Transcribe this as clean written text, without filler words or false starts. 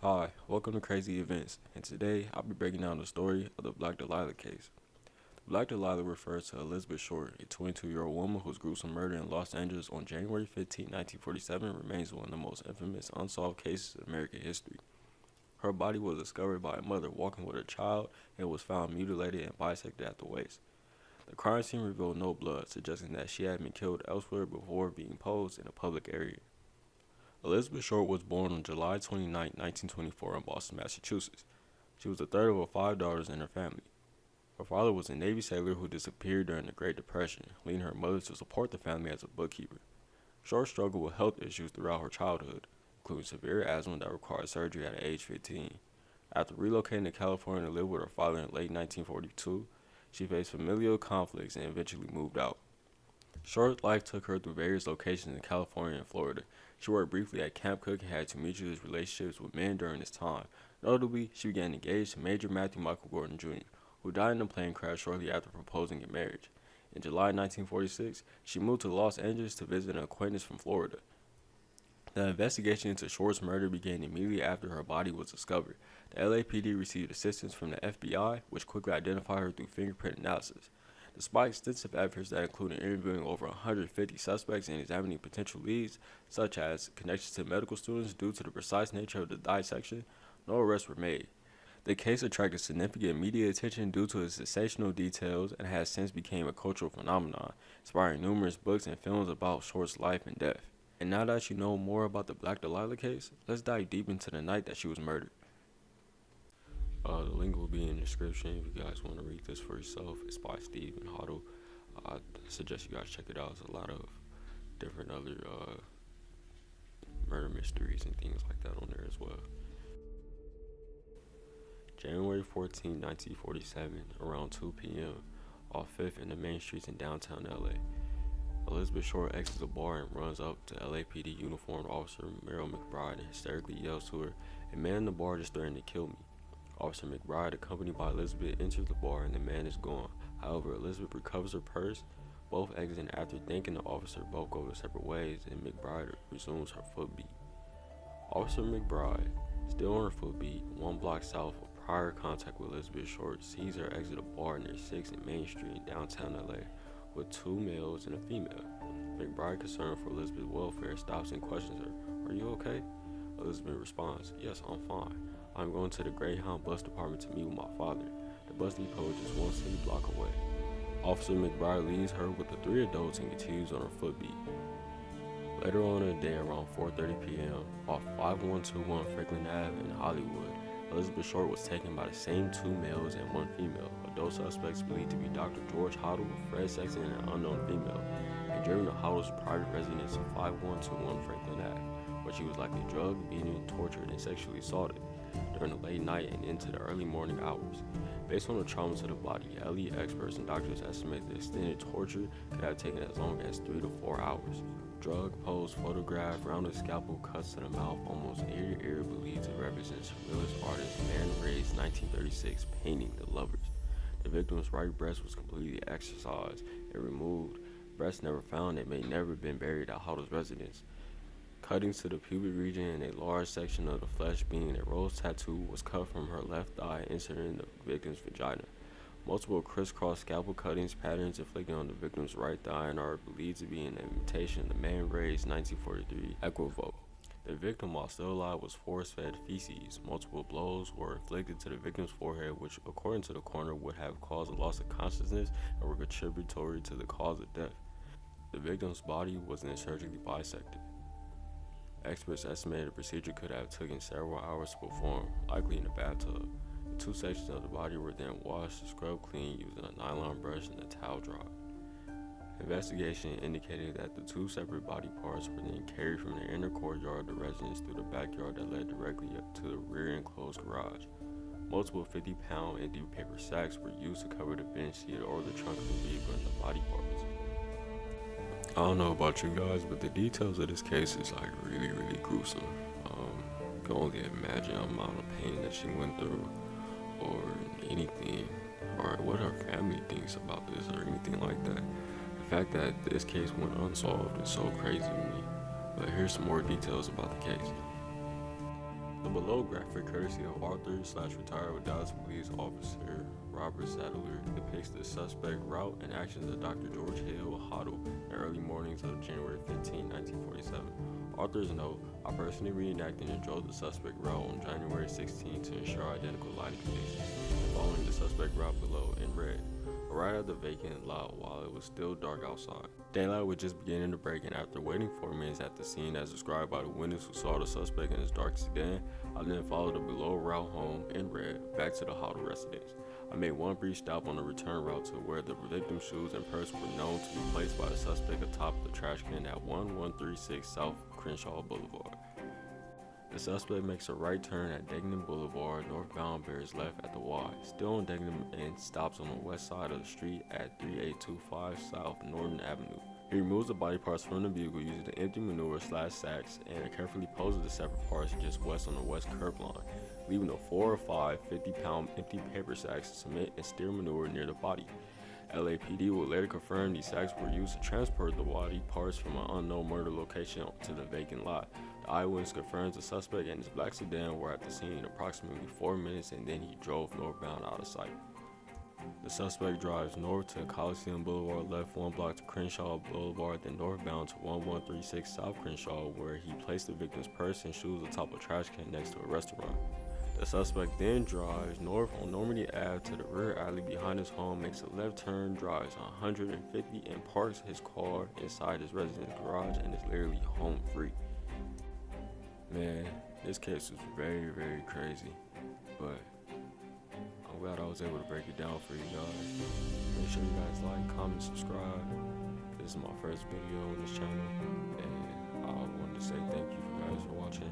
Hi, welcome to Crazy Events, and today I'll be breaking down the story of the Black Dahlia case. The Black Dahlia refers to Elizabeth Short, a 22-year-old woman whose gruesome murder in Los Angeles on January 15, 1947 remains one of the most infamous unsolved cases in American history. Her body was discovered by a mother walking with her child and was found mutilated and bisected at the waist. The crime scene revealed no blood, suggesting that she had been killed elsewhere before being posed in a public area. Elizabeth Short was born on July 29, 1924 in Boston, Massachusetts. She was the third of 5 daughters in her family. Her father was a Navy sailor who disappeared during the Great Depression, leading her mother to support the family as a bookkeeper. Short struggled with health issues throughout her childhood, including severe asthma that required surgery at age 15. After relocating to California to live with her father in late 1942, she faced familial conflicts and eventually moved out. Short's life took her through various locations in California and Florida. She worked briefly at Camp Cook and had tumultuous relationships with men during this time. Notably, she began engaged to Major Matthew Michael Gordon Jr., who died in a plane crash shortly after proposing in marriage. In July 1946, she moved to Los Angeles to visit an acquaintance from Florida. The investigation into Short's murder began immediately after her body was discovered. The LAPD received assistance from the FBI, which quickly identified her through fingerprint analysis. Despite extensive efforts that included interviewing over 150 suspects and examining potential leads, such as connections to medical students due to the precise nature of the dissection, no arrests were made. The case attracted significant media attention due to its sensational details and has since become a cultural phenomenon, inspiring numerous books and films about Short's life and death. And now that you know more about the Black Dahlia case, let's dive deep into the night that she was murdered. The link will be in the description if you guys want to read this for yourself. It's by Stephen Hoddle. I suggest you guys check it out. There's a lot of different other murder mysteries and things like that on there as well. January 14, 1947, around 2 p.m., off 5th in the main streets in downtown LA. Elizabeth Short exits a bar and runs up to LAPD uniformed officer Merrill McBride and hysterically yells to her, "A man in the bar just threatened to kill me." Officer McBride, accompanied by Elizabeth, enters the bar and the man is gone. However, Elizabeth recovers her purse. Both exit after thanking the officer. Both go their separate ways, and McBride resumes her footbeat. Officer McBride, still on her footbeat, 1 block south of prior contact with Elizabeth Short, sees her exit a bar near 6th and Main Street in downtown LA with 2 males and a female. McBride, concerned for Elizabeth's welfare, stops and questions her. "Are you okay?" Elizabeth responds, "Yes, I'm fine. I'm going to the Greyhound bus department to meet with my father. The bus depot is just 1 city block away." Officer McBride leaves her with the 3 adults and continues on her footbeat. Later on in the day, around 4:30 p.m., off 5121 Franklin Ave in Hollywood, Elizabeth Short was taken by the same 2 males and 1 female. Adult suspects believed to be Dr. George Hoddle, Fred Sexton, and an unknown female, and driven to Hoddle's private residence of 5121 Franklin Ave, where she was likely drugged, beaten, tortured, and sexually assaulted during the late night and into the early morning hours. Based on the trauma to the body, LE experts and doctors estimate the extended torture could have taken as long as 3 to 4 hours. Drug, pose, photograph, rounded scalpel cuts to the mouth, almost ear to ear, believed to represent surrealist artist Man Ray's 1936 painting The Lovers. The victim's right breast was completely excised and removed. Breast never found and may never have been buried at Hoddle's residence. Cuttings to the pubic region and a large section of the flesh, being a rose tattoo, was cut from her left thigh, inserting the victim's vagina. Multiple crisscross scalpel cuttings patterns inflicted on the victim's right thigh and are believed to be an imitation of the Man Ray's 1943 equivoque. The victim, while still alive, was force-fed feces. Multiple blows were inflicted to the victim's forehead, which, according to the coroner, would have caused a loss of consciousness and were contributory to the cause of death. The victim's body was then surgically bisected. Experts estimated the procedure could have taken several hours to perform, likely in a bathtub. The 2 sections of the body were then washed, scrubbed clean using a nylon brush and a towel drop. Investigation indicated that the 2 separate body parts were then carried from the inner courtyard of the residence through the backyard that led directly up to the rear enclosed garage. Multiple 50-pound empty paper sacks were used to cover the bench seat or the trunk of the vehicle and the body parts. I don't know about you guys, but the details of this case is like really gruesome. You can only imagine the amount of pain that she went through, or anything, or what her family thinks about this, or anything like that. The fact that this case went unsolved is so crazy to me. But here's some more details about the case. The below graphic courtesy of author/retired Dallas police officer Robert Sadler depicts the suspect route and actions of Dr. George Hill Hoddle in the early mornings of January 15, 1947. Authors note, I personally reenacted and drove the suspect route on January 16 to ensure identical lighting conditions, following the suspect route below in red. Arrived at the vacant lot while it was still dark outside. Daylight was just beginning to break, and after waiting 4 minutes at the scene as described by the witness who saw the suspect in his dark sedan, I then followed the below route home in red back to the Hoddle residence. I made one brief stop on the return route to where the victim's shoes and purse were known to be placed by the suspect atop the trash can at 1136 South Crenshaw Boulevard. The suspect makes a right turn at Degnum Boulevard, northbound, bears left at the Y, still on Degnum, and stops on the west side of the street at 3825 South Norton Avenue. He removes the body parts from the vehicle using the empty manure/sacks and carefully poses the separate parts just west on the west curb line, leaving the 4 or 5 50-pound empty paper sacks, cement, and steer manure near the body. LAPD will later confirm these sacks were used to transport the body parts from an unknown murder location to the vacant lot. The eyewitness confirms the suspect and his black sedan were at the scene in approximately 4 minutes, and then he drove northbound out of sight. The suspect drives north to Coliseum Boulevard, left 1 block to Crenshaw Boulevard, then northbound to 1136 South Crenshaw, where he placed the victim's purse and shoes atop a trash can next to a restaurant. The suspect then drives north on Normandy Ave to the rear alley behind his home, makes a left turn, drives 150, and parks his car inside his residence garage and is literally home free. Man, this case was very, very crazy, but I'm glad I was able to break it down for you guys. Make sure you guys like, comment, subscribe. This is my first video on this channel, and I wanted to say thank you guys for watching.